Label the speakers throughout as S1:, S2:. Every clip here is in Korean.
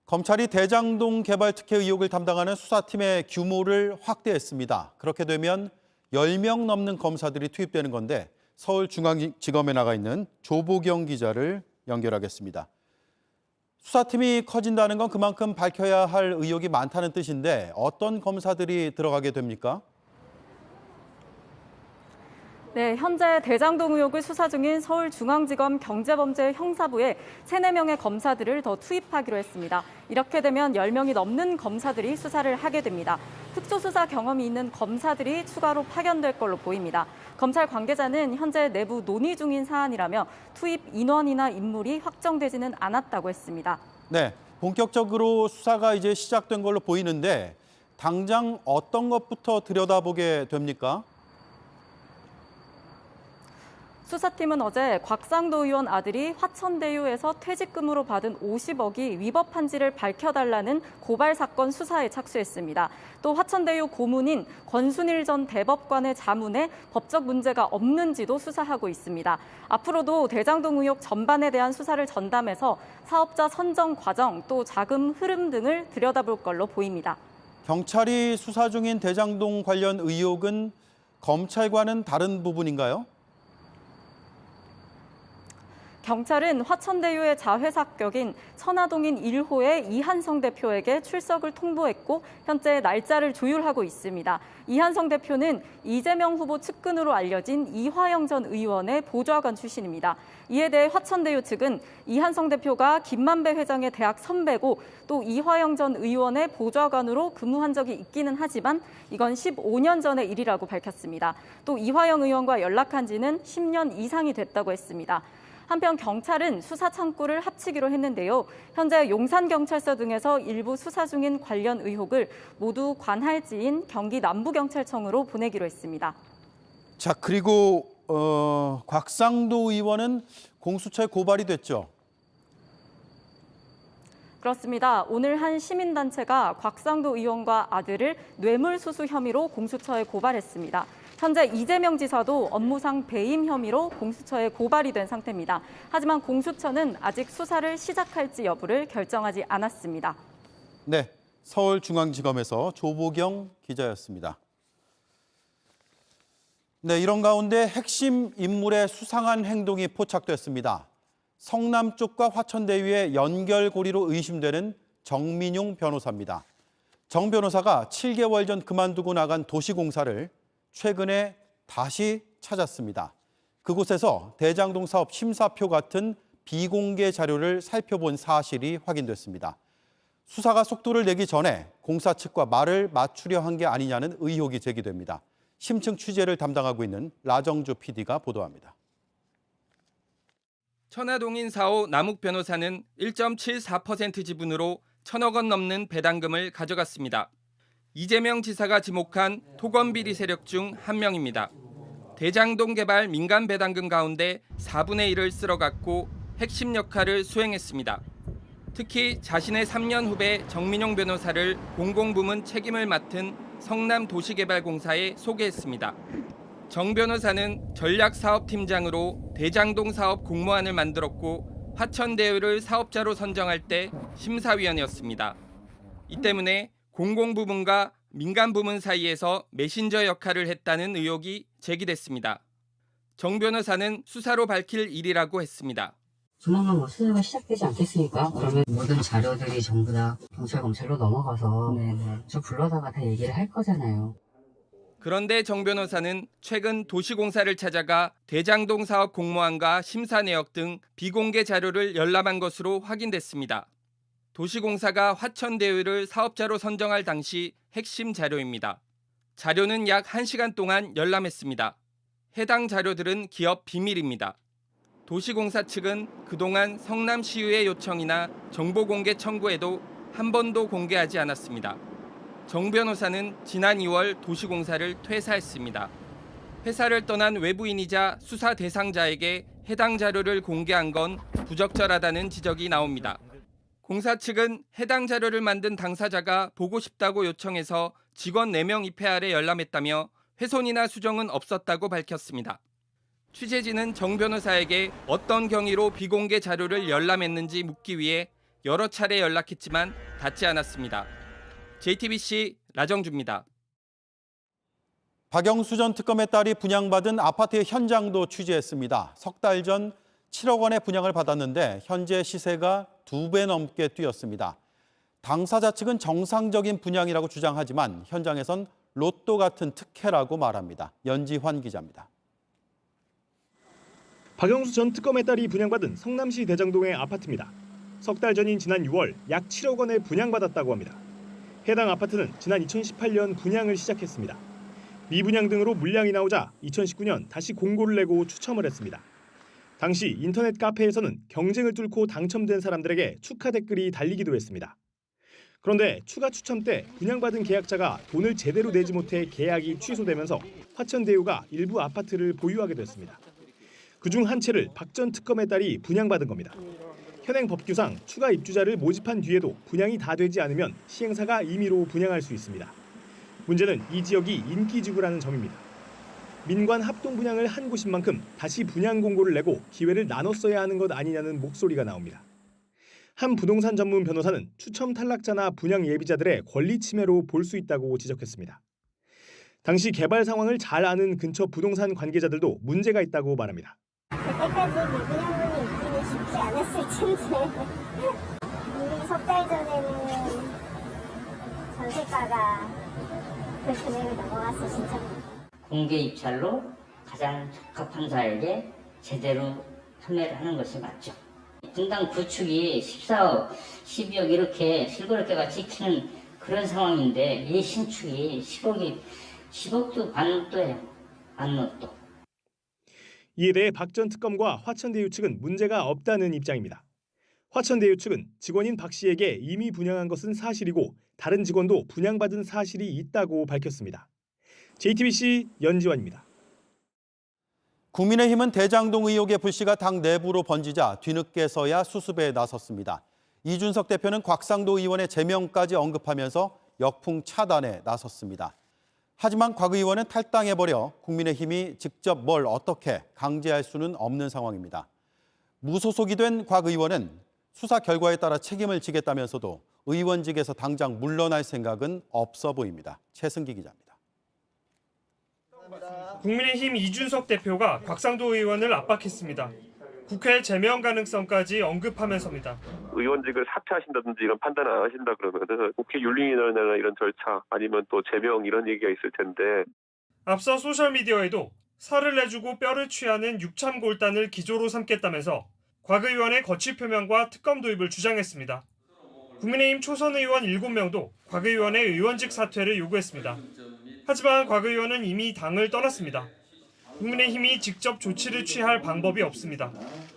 S1: 검찰이 대장동 개발 특혜 의혹을 담당하는 수사팀의 규모를 확대했습니다. 그렇게 되면 10명 넘는 검사들이 투입되는 건데 서울중앙지검에 나가 있는 조보경 기자를 연결하겠습니다. 수사팀이 커진다는 건 그만큼 밝혀야 할 의혹이 많다는 뜻인데 어떤 검사들이 들어가게 됩니까?
S2: 네, 현재 대장동 의혹을 수사 중인 서울중앙지검 경제범죄 형사부에 3, 4명의 검사들을 더 투입하기로 했습니다. 이렇게 되면 10명이 넘는 검사들이 수사를 하게 됩니다. 특수수사 경험이 있는 검사들이 추가로 파견될 걸로 보입니다. 검찰 관계자는 현재 내부 논의 중인 사안이라며 투입 인원이나 인물이 확정되지는 않았다고 했습니다.
S1: 네, 본격적으로 수사가 이제 시작된 걸로 보이는데 당장 어떤 것부터 들여다보게 됩니까?
S2: 수사팀은 어제 곽상도 의원 아들이 화천대유에서 퇴직금으로 받은 50억이 위법한지를 밝혀달라는 고발 사건 수사에 착수했습니다. 또 화천대유 고문인 권순일 전 대법관의 자문에 법적 문제가 없는지도 수사하고 있습니다. 앞으로도 대장동 의혹 전반에 대한 수사를 전담해서 사업자 선정 과정 또 자금 흐름 등을 들여다볼 걸로 보입니다.
S1: 경찰이 수사 중인 대장동 관련 의혹은 검찰과는 다른 부분인가요?
S2: 경찰은 화천대유의 자회사격인 천화동인 1호의 이한성 대표에게 출석을 통보했고 현재 날짜를 조율하고 있습니다. 이한성 대표는 이재명 후보 측근으로 알려진 이화영 전 의원의 보좌관 출신입니다. 이에 대해 화천대유 측은 이한성 대표가 김만배 회장의 대학 선배고 또 이화영 전 의원의 보좌관으로 근무한 적이 있기는 하지만 이건 15년 전의 일이라고 밝혔습니다. 또 이화영 의원과 연락한 지는 10년 이상이 됐다고 했습니다. 한편 경찰은 수사 창구를 합치기로 했는데요. 현재 용산경찰서 등에서 일부 수사 중인 관련 의혹을 모두 관할지인 경기 남부경찰청으로 보내기로 했습니다.
S1: 자, 그리고 곽상도 의원은 공수처에 고발이 됐죠.
S2: 그렇습니다. 오늘 한 시민단체가 곽상도 의원과 아들을 뇌물수수 혐의로 공수처에 고발했습니다. 현재 이재명 지사도 업무상 배임 혐의로 공수처에 고발이 된 상태입니다. 하지만 공수처는 아직 수사를 시작할지 여부를 결정하지 않았습니다.
S1: 네, 서울중앙지검에서 조보경 기자였습니다. 네, 이런 가운데 핵심 인물의 수상한 행동이 포착됐습니다. 성남 쪽과 화천대유의 연결고리로 의심되는 정민용 변호사입니다. 정 변호사가 7개월 전 그만두고 나간 도시공사를 최근에 다시 찾았습니다. 그곳에서 대장동 사업 심사표 같은 비공개 자료를 살펴본 사실이 확인됐습니다. 수사가 속도를 내기 전에 공사 측과 말을 맞추려 한 게 아니냐는 의혹이 제기됩니다. 심층 취재를 담당하고 있는 라정조 PD가 보도합니다.
S3: 천화동인 4호 남욱 변호사는 1.74% 지분으로 1,000억 원 넘는 배당금을 가져갔습니다. 이재명 지사가 지목한 토건비리 세력 중 한 명입니다. 대장동 개발 민간 배당금 가운데 4분의 1을 쓸어갔고 핵심 역할을 수행했습니다. 특히 자신의 3년 후배 정민용 변호사를 공공부문 책임을 맡은 성남도시개발공사에 소개했습니다. 정 변호사는 전략사업팀장으로 대장동 사업 공모안을 만들었고 화천대유를 사업자로 선정할 때 심사위원이었습니다. 이 때문에 공공부문과 민간부문 사이에서 메신저 역할을 했다는 의혹이 제기됐습니다. 정 변호사는 수사로 밝힐 일이라고 했습니다.
S4: 조만간 수사가 시작되지 않겠습니까? 그러면 모든 자료들이 전부 다 경찰 검찰로 넘어가서 저 불러다가 다 얘기를 할 거잖아요.
S3: 그런데 정 변호사는 최근 도시공사를 찾아가 대장동 사업 공모안과 심사 내역 등 비공개 자료를 열람한 것으로 확인됐습니다. 도시공사가 화천대유를 사업자로 선정할 당시 핵심 자료입니다. 자료는 약 1시간 동안 열람했습니다. 해당 자료들은 기업 비밀입니다. 도시공사 측은 그동안 성남시의회 요청이나 정보공개 청구에도 한 번도 공개하지 않았습니다. 정 변호사는 지난 2월 도시공사를 퇴사했습니다. 회사를 떠난 외부인이자 수사 대상자에게 해당 자료를 공개한 건 부적절하다는 지적이 나옵니다. 공사 측은 해당 자료를 만든 당사자가 보고 싶다고 요청해서 직원 4명 입회 아래 열람했다며 훼손이나 수정은 없었다고 밝혔습니다. 취재진은 정 변호사에게 어떤 경위로 비공개 자료를 열람했는지 묻기 위해 여러 차례 연락했지만 닿지 않았습니다. JTBC 라정주입니다.
S1: 박영수 전 특검의 딸이 분양받은 아파트의 현장도 취재했습니다. 석 달 전 7억 원의 분양을 받았는데 현재 시세가 2배 넘게 뛰었습니다. 당사자 측은 정상적인 분양이라고 주장하지만 현장에선 로또 같은 특혜라고 말합니다. 연지환 기자입니다.
S5: 박영수 전 특검의 딸이 분양받은 성남시 대장동의 아파트입니다. 석 달 전인 지난 6월 약 7억 원에 분양받았다고 합니다. 해당 아파트는 지난 2018년 분양을 시작했습니다. 미분양 등으로 물량이 나오자 2019년 다시 공고를 내고 추첨을 했습니다. 당시 인터넷 카페에서는 경쟁을 뚫고 당첨된 사람들에게 축하 댓글이 달리기도 했습니다. 그런데 추가 추첨 때 분양받은 계약자가 돈을 제대로 내지 못해 계약이 취소되면서 화천대유가 일부 아파트를 보유하게 됐습니다. 그중 한 채를 박 전 특검의 딸이 분양받은 겁니다. 현행 법규상 추가 입주자를 모집한 뒤에도 분양이 다 되지 않으면 시행사가 임의로 분양할 수 있습니다. 문제는 이 지역이 인기지구라는 점입니다. 민관 합동 분양을 한 곳인 만큼 다시 분양 공고를 내고 기회를 나눴어야 하는 것 아니냐는 목소리가 나옵니다. 한 부동산 전문 변호사는 추첨 탈락자나 분양 예비자들의 권리 침해로 볼 수 있다고 지적했습니다. 당시 개발 상황을 잘 아는 근처 부동산 관계자들도 문제가 있다고 말합니다.
S6: 그때까지 미분양분이 있기는 쉽지 않았을 텐데 이미 석 달 전에는 전세가가 그 금액을 넘어갔어 진짜.
S7: 공개 입찰로 가장 적합한 자에게 제대로 판매를 하는 것이 맞죠. 분당 구축이 14억, 12억 이렇게 실거래가가 찍히는 그런 상황인데 이 신축이 10억도 반로또예요. 반로또.
S5: 이에 대해 박 전 특검과 화천대유 측은 문제가 없다는 입장입니다. 화천대유 측은 직원인 박 씨에게 이미 분양한 것은 사실이고 다른 직원도 분양받은 사실이 있다고 밝혔습니다. JTBC 연지환입니다.
S1: 국민의힘은 대장동 의혹의 불씨가 당 내부로 번지자 뒤늦게서야 수습에 나섰습니다. 이준석 대표는 곽상도 의원의 제명까지 언급하면서 역풍 차단에 나섰습니다. 하지만 곽 의원은 탈당해버려 국민의힘이 직접 뭘 어떻게 강제할 수는 없는 상황입니다. 무소속이 된 곽 의원은 수사 결과에 따라 책임을 지겠다면서도 의원직에서 당장 물러날 생각은 없어 보입니다. 최승기 기자입니다.
S8: 국민의힘 이준석 대표가 곽상도 의원을 압박했습니다. 국회 제명 가능성까지 언급하면서입니다.
S9: 의원직을 사퇴하신다든지 이런 판단을 안 하신다 그러면은 국회 윤리위원회나 이런 절차 아니면 또 제명 이런 얘기가 있을 텐데.
S8: 앞서 소셜미디어에도 살을 내주고 뼈를 취하는 육참골단을 기조로 삼겠다면서 곽 의원의 거취 표명과 특검 도입을 주장했습니다. 국민의힘 초선 의원 7명도 곽 의원의 의원직 사퇴를 요구했습니다. 하지만 곽 의원은 이미 당을 떠났습니다. 국민의힘이 직접 조치를 취할 방법이 없습니다.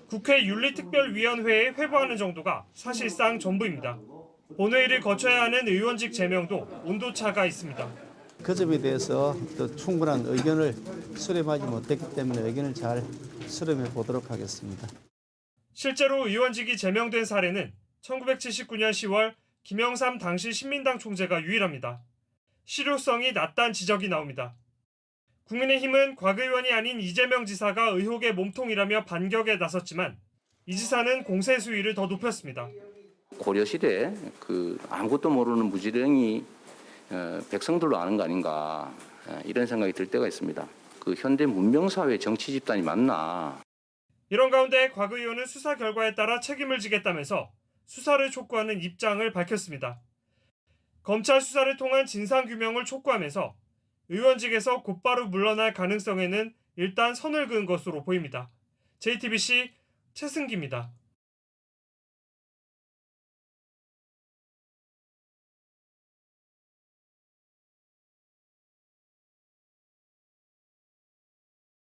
S8: 국회 윤리특별위원회에 회부하는 정도가 사실상 전부입니다. 본회의를 거쳐야 하는 의원직 제명도 온도차가 있습니다.
S10: 그 점에 대해서 또 충분한 의견을 수렴하지 못했기 때문에 의견을 잘 수렴해 보도록 하겠습니다.
S8: 실제로 의원직이 제명된 사례는 1979년 10월 김영삼 당시 신민당 총재가 유일합니다. 실효성이 낮다는 지적이 나옵니다. 국민의힘은 곽 의원이 아닌 이재명 지사가 의혹의 몸통이라며 반격에 나섰지만 이 지사는 공세 수위를 더 높였습니다.
S11: 고려시대 아무것도 모르는 무지랭이 백성들로 아는 거 아닌가 이런 생각이 들 때가 있습니다. 현대 문명사회 정치 집단이 맞나.
S8: 이런 가운데 곽 의원은 수사 결과에 따라 책임을 지겠다면서 수사를 촉구하는 입장을 밝혔습니다. 검찰 수사를 통한 진상규명을 촉구하면서 의원직에서 곧바로 물러날 가능성에는 일단 선을 그은 것으로 보입니다. JTBC 최승기입니다.